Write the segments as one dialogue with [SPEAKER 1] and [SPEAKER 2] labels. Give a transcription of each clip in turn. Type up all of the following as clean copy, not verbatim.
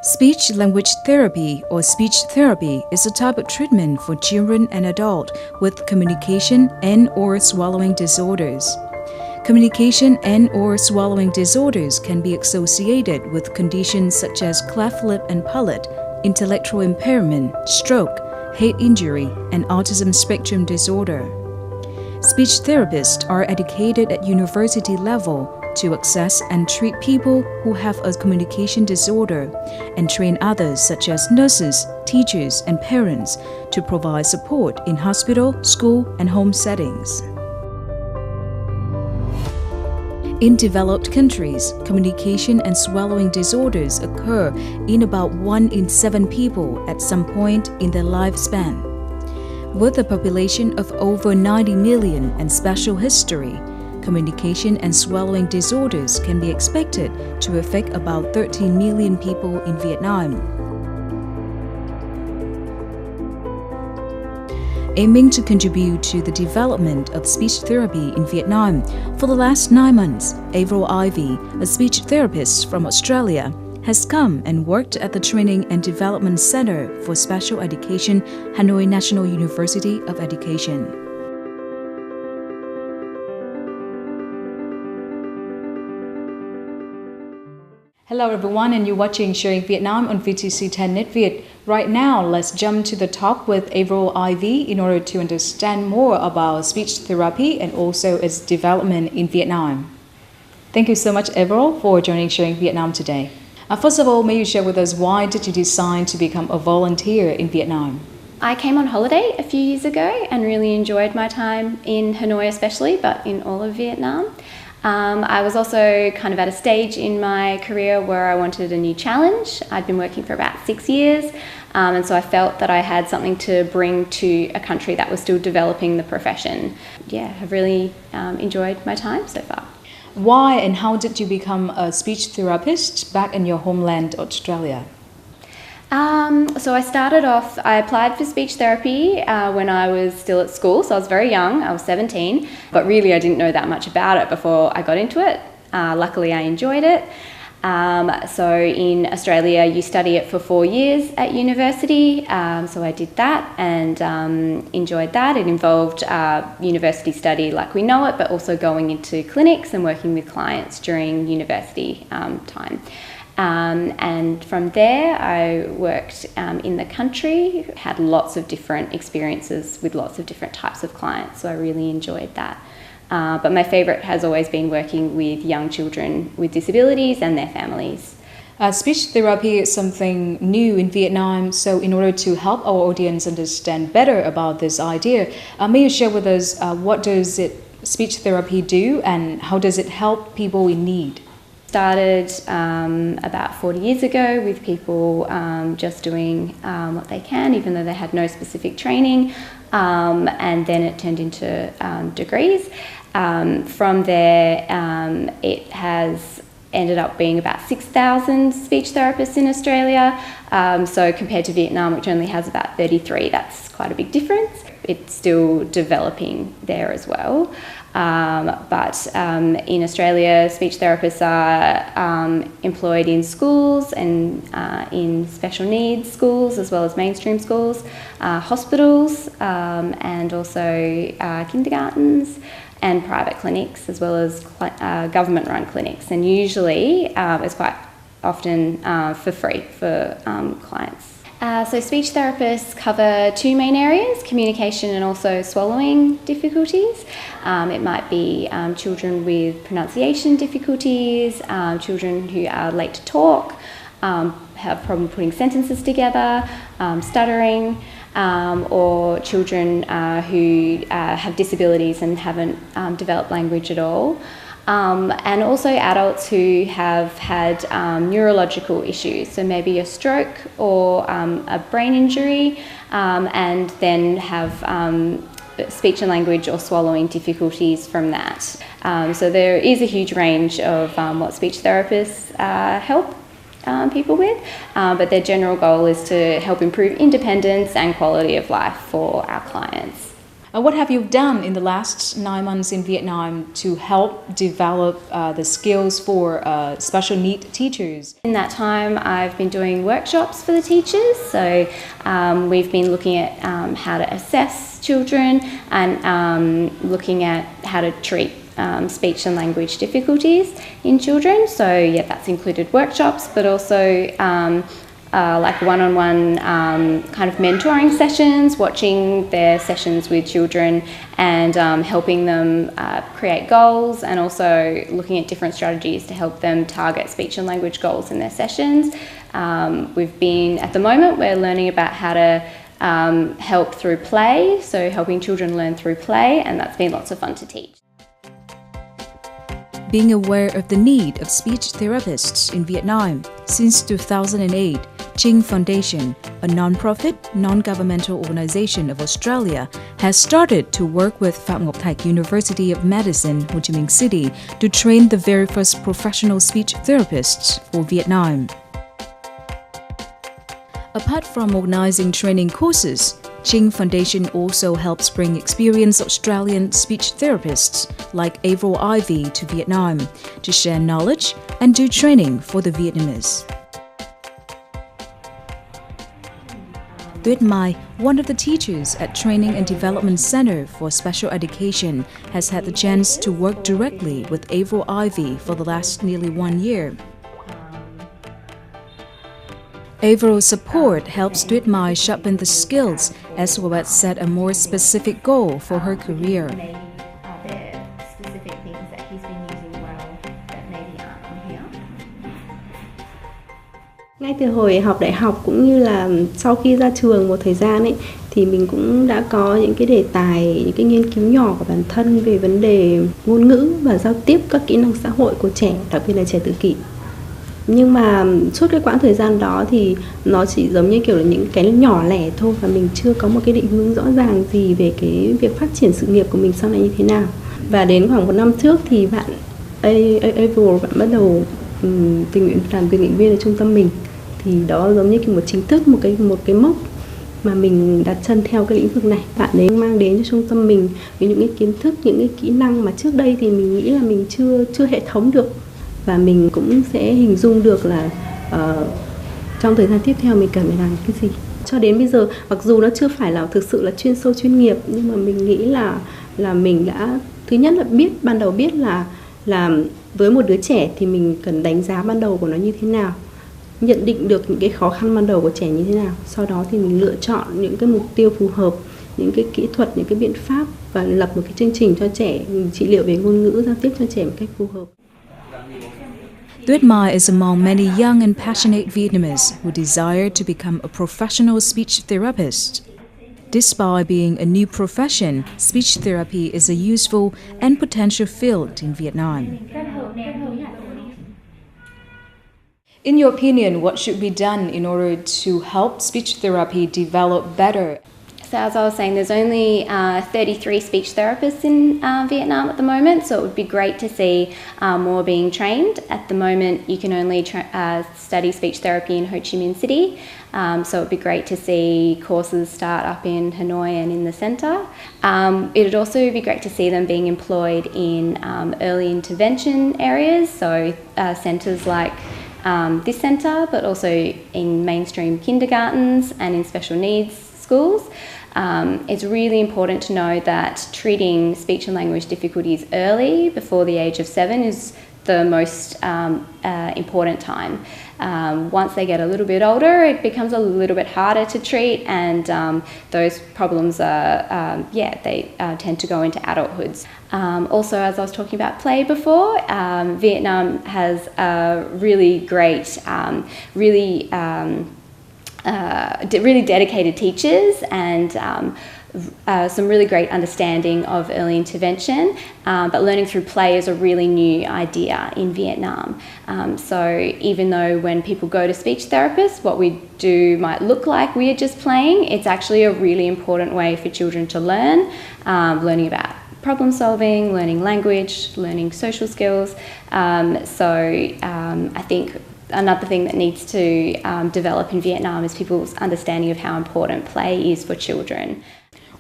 [SPEAKER 1] Speech-language therapy or speech therapy is a type of treatment for children and adults with communication and/or swallowing disorders. Communication and/or swallowing disorders can be associated with conditions such as cleft lip and palate, intellectual impairment, stroke, head injury, and autism spectrum disorder. Speech therapists are educated at university level to assess and treat people who have a communication disorder and train others such as nurses, teachers, and parents to provide support in hospital, school, and home settings. In developed countries, communication and swallowing disorders occur in about 1 in 7 people at some point in their lifespan. With a population of over 90 million and special history, communication and swallowing disorders can be expected to affect about 13 million people in Vietnam. Aiming to contribute to the development of speech therapy in Vietnam, for the last 9 months, Averil Ivey, a speech therapist from Australia, has come and worked at the Training and Development Center for Special Education, Hanoi National University of Education. Hello everyone, and you're watching Sharing Vietnam on VTC 10 Net Viet. Right now, let's jump to the talk with Averil Ivey in order to understand more about speech therapy and also its development in Vietnam. Thank you so much, Averil, for joining Sharing Vietnam today. First of all, may you share with us why did you decide to become a volunteer in Vietnam?
[SPEAKER 2] I came on holiday a few years ago and really enjoyed my time in Hanoi especially, but in all of Vietnam. I was also kind of at a stage in my career where I wanted a new challenge. I'd been working for about 6 years, and so I felt that I had something to bring to a country that was still developing the profession. Yeah, I've really enjoyed my time so far.
[SPEAKER 1] Why and how did you become a speech therapist back in your homeland, Australia?
[SPEAKER 2] So I applied for speech therapy when I was still at school, so I was very young, I was 17, but really I didn't know that much about it before I got into it. Luckily I enjoyed it. So in Australia you study it for 4 years at university, so I did that and enjoyed that. It involved university study like we know it, but also going into clinics and working with clients during university time. And from there I worked in the country, had lots of different experiences with lots of different types of clients, so I really enjoyed that. But my favourite has always been working with young children with disabilities and their families.
[SPEAKER 1] Speech therapy is something new in Vietnam, so in order to help our audience understand better about this idea, may you share with us what does speech therapy do and how does it help people in need?
[SPEAKER 2] Started about 40 years ago with people just doing what they can, even though they had no specific training, and then it turned into degrees. From there, it has ended up being about 6,000 speech therapists in Australia. So compared to Vietnam, which only has about 33, that's quite a big difference. It's still developing there as well. But in Australia, speech therapists are employed in schools and in special needs schools as well as mainstream schools, hospitals, and also kindergartens and private clinics as well as government-run clinics. And usually it's quite often for free for clients. So speech therapists cover 2 main areas, communication and also swallowing difficulties. It might be children with pronunciation difficulties, children who are late to talk, have problem putting sentences together, stuttering, or children who have disabilities and haven't developed language at all. And also adults who have had neurological issues, so maybe a stroke or a brain injury, and then have speech and language or swallowing difficulties from that. So there is a huge range of what speech therapists help people with, but their general goal is to help improve independence and quality of life for our clients.
[SPEAKER 1] What have you done in the last 9 months in Vietnam to help develop the skills for special need teachers?
[SPEAKER 2] In that time, I've been doing workshops for the teachers. So we've been looking at how to assess children and looking at how to treat speech and language difficulties in children. So yeah, that's included workshops, but also like one-on-one kind of mentoring sessions, watching their sessions with children and helping them create goals, and also looking at different strategies to help them target speech and language goals in their sessions. At the moment, we're learning about how to help through play, so helping children learn through play, and that's been lots of fun to teach.
[SPEAKER 1] Being aware of the need of speech therapists in Vietnam, since 2008, Chinh Foundation, a non-profit, non-governmental organization of Australia, has started to work with Phạm Ngọc Thạch University of Medicine, Ho Chi Minh City, to train the very first professional speech therapists for Vietnam. Apart from organizing training courses, Chinh Foundation also helps bring experienced Australian speech therapists like Averil Ivey to Vietnam to share knowledge and do training for the Vietnamese. Tuyết Mai, one of the teachers at Training and Development Center for Special Education, has had the chance to work directly with Averil Ivey for the last nearly 1 year. Averil's support helps Tuyết Mai sharpen the skills as well as set a more specific goal for her career.
[SPEAKER 3] Ngay từ hồi học đại học cũng như là sau khi ra trường một thời gian ấy, thì mình cũng đã có những cái đề tài, những cái nghiên cứu nhỏ của bản thân về vấn đề ngôn ngữ và giao tiếp, các kỹ năng xã hội của trẻ, đặc biệt là trẻ tự kỷ. Nhưng mà suốt cái quãng thời gian đó thì nó chỉ giống như kiểu là những cái nhỏ lẻ thôi, và mình chưa có một cái định hướng rõ ràng gì về cái việc phát triển sự nghiệp của mình sau này như thế nào. Và đến khoảng 1 năm trước thì bạn Averil bạn bắt đầu tình nguyện làm tình nguyện viên ở trung tâm mình. Thì đó giống như một chính thức, một cái mốc mà mình đặt chân theo cái lĩnh vực này. Bạn ấy mang đến cho trung tâm mình với những cái kiến thức, những cái kỹ năng mà trước đây thì mình nghĩ là mình chưa hệ thống được. Và mình cũng sẽ hình dung được là trong thời gian tiếp theo mình cần phải làm cái gì. Cho đến bây giờ, mặc dù nó chưa phải là thực sự là chuyên sâu chuyên nghiệp, nhưng mà mình nghĩ là mình đã thứ nhất là ban đầu biết là với một đứa trẻ thì mình cần đánh giá ban đầu của nó như thế nào, nhận định được những cái khó khăn ban đầu của trẻ như thế nào. Sau đó thì mình lựa chọn những cái mục tiêu phù hợp, những cái kỹ thuật, những cái biện pháp và lập một cái chương trình cho trẻ, trị liệu về ngôn ngữ, giao tiếp cho trẻ một cách phù hợp.
[SPEAKER 1] Tuyết Mai is among many young and passionate Vietnamese who desire to become a professional speech therapist. Despite being a new profession, speech therapy is a useful and potential field in Vietnam. In your opinion, what should be done in order to help speech therapy develop better?
[SPEAKER 2] So as I was saying, there's only 33 speech therapists in Vietnam at the moment, so it would be great to see more being trained. At the moment, you can only study speech therapy in Ho Chi Minh City, so it would be great to see courses start up in Hanoi and in the centre. It would also be great to see them being employed in early intervention areas, so centres like this centre, but also in mainstream kindergartens and in special needs schools. It's really important to know that treating speech and language difficulties early, before the age of 7, is the most important time. Once they get a little bit older, it becomes a little bit harder to treat, and those problems they tend to go into adulthoods. Also, as I was talking about play before, Vietnam has a really great, really dedicated teachers and some really great understanding of early intervention, but learning through play is a really new idea in Vietnam. So even though when people go to speech therapists, what we do might look like we're just playing, it's actually a really important way for children to learn, learning about problem solving, learning language, learning social skills. I think another thing that needs to develop in Vietnam is people's understanding of how important play is for children.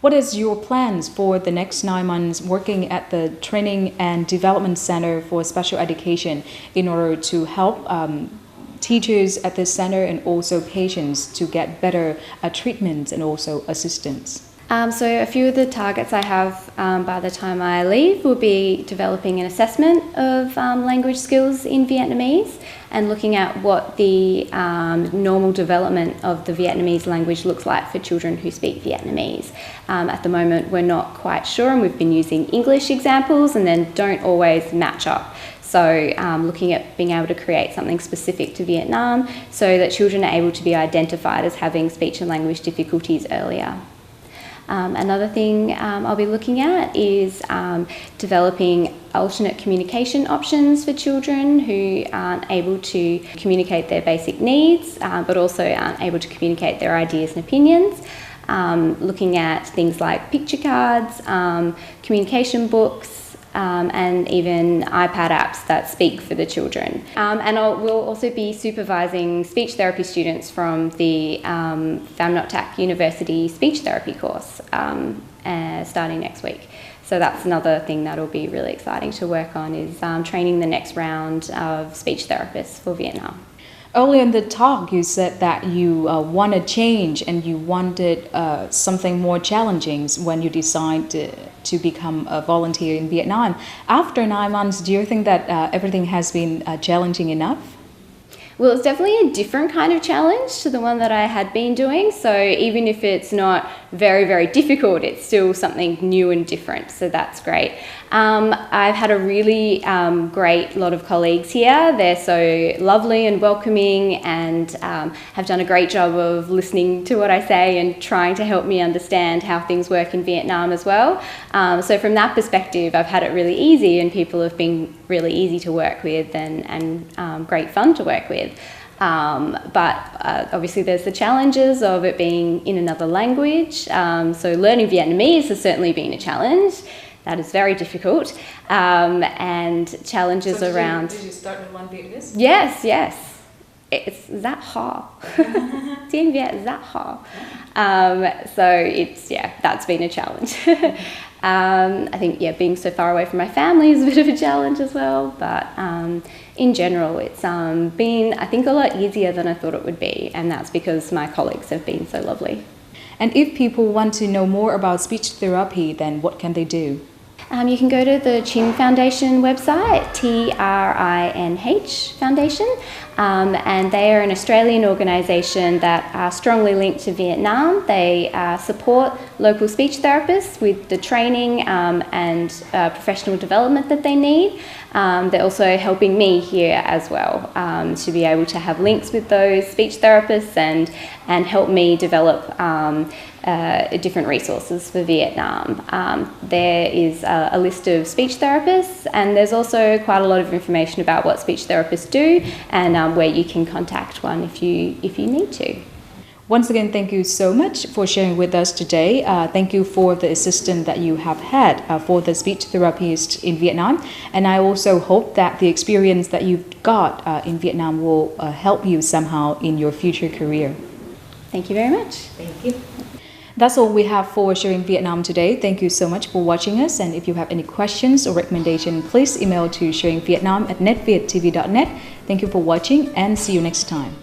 [SPEAKER 1] What is your plans for the next 9 months working at the Training and Development Center for Special Education in order to help teachers at this center and also patients to get better treatment and also assistance?
[SPEAKER 2] So a few of the targets I have by the time I leave will be developing an assessment of language skills in Vietnamese and looking at what the normal development of the Vietnamese language looks like for children who speak Vietnamese. At the moment we're not quite sure, and we've been using English examples and then don't always match up. So looking at being able to create something specific to Vietnam so that children are able to be identified as having speech and language difficulties earlier. Another thing I'll be looking at is developing alternate communication options for children who aren't able to communicate their basic needs, but also aren't able to communicate their ideas and opinions. Looking at things like picture cards, communication books, and even iPad apps that speak for the children. And we'll also be supervising speech therapy students from the Pham Ngoc Thach University speech therapy course starting next week. So that's another thing that'll be really exciting to work on, is training the next round of speech therapists for Vietnam.
[SPEAKER 1] Earlier in the talk, you said that you want to change and you wanted something more challenging when you decided to become a volunteer in Vietnam. After 9 months, do you think that everything has been challenging enough?
[SPEAKER 2] Well, it's definitely a different kind of challenge to the one that I had been doing. So even if it's not very, very difficult, it's still something new and different. So that's great. I've had a really great lot of colleagues here. They're so lovely and welcoming and have done a great job of listening to what I say and trying to help me understand how things work in Vietnam as well. So from that perspective, I've had it really easy, and people have been really easy to work with and great fun to work with. But obviously there's the challenges of it being in another language. So learning Vietnamese has certainly been a challenge. That is very difficult. And challenges
[SPEAKER 1] so
[SPEAKER 2] around...
[SPEAKER 1] Did you start with one Vietnamese?
[SPEAKER 2] Yes. It's that hard. Tiếng Việt is that hard. So that's been a challenge. I think, being so far away from my family is a bit of a challenge as well. But in general, it's been, I think, a lot easier than I thought it would be. And that's because my colleagues have been so lovely.
[SPEAKER 1] And if people want to know more about speech therapy, then what can they do?
[SPEAKER 2] You can go to the Chin Foundation website, TRINH Foundation, and they are an Australian organisation that are strongly linked to Vietnam. They support local speech therapists with the training and professional development that they need. They're also helping me here as well to be able to have links with those speech therapists and help me develop different resources for Vietnam. There is a list of speech therapists, and there's also quite a lot of information about what speech therapists do and where you can contact one if you need to.
[SPEAKER 1] Once again, thank you so much for sharing with us today. Thank you for the assistance that you have had for the speech therapist in Vietnam. And I also hope that the experience that you've got in Vietnam will help you somehow in your future career.
[SPEAKER 2] Thank you very much.
[SPEAKER 1] Thank you. That's all we have for Sharing Vietnam today. Thank you so much for watching us. And if you have any questions or recommendation, please email to sharingvietnam@netvietTV.net. Thank you for watching and see you next time.